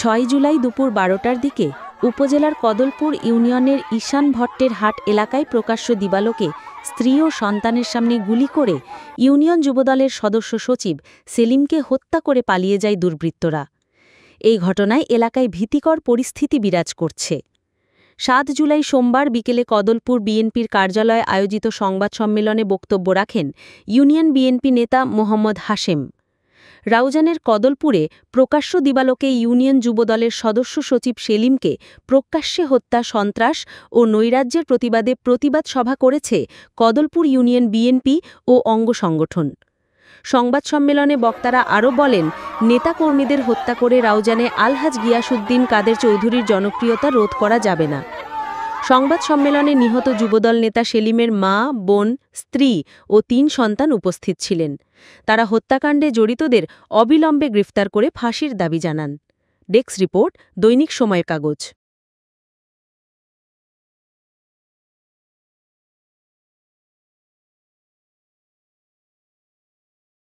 ৬ জুলাই দুপুর ১২টার দিকে উপজেলার কদলপুর ইউনিয়নের ঈশান ভট্টের হাট এলাকায় প্রকাশ্য দিবালোকে স্ত্রী ও সন্তানের সামনে গুলি করে ইউনিয়ন যুবদলের সদস্য সচিব সেলিমকে হত্যা করে পালিয়ে যায় দুর্বৃত্তরা। এই ঘটনায় এলাকায় ভীতিকর পরিস্থিতি বিরাজ করছে। ৭ জুলাই সোমবার বিকেলে কদলপুর বিএনপির কার্যালয়ে আয়োজিত সংবাদ সম্মেলনে বক্তব্য রাখেন ইউনিয়ন বিএনপি নেতা মোহাম্মদ হাশেম। রাউজানের কদলপুরে প্রকাশ্য দিবালোকে ইউনিয়ন যুবদলের সদস্য সচিব সেলিমকে প্রকাশ্যে হত্যা, সন্ত্রাস ও নৈরাজ্যের প্রতিবাদে প্রতিবাদ সভা করেছে কদলপুর ইউনিয়ন বিএনপি ও অঙ্গ সংগঠন। সংবাদ সম্মেলনে বক্তারা আরও বলেন, নেতাকর্মীদের হত্যা করে রাউজানে আলহাজ গিয়াসউদ্দিন কাদের চৌধুরীর জনপ্রিয়তা রোধ করা যাবে না। সংবাদ সম্মেলনে নিহত যুবদল নেতা সেলিমের মা, বোন, স্ত্রী ও ৩ সন্তান উপস্থিত ছিলেন। তারা হত্যাকাণ্ডে জড়িতদের অবিলম্বে গ্রেফতার করে ফাঁসির দাবি জানান। ডেস্ক রিপোর্ট, দৈনিক সময়ের কাগজ।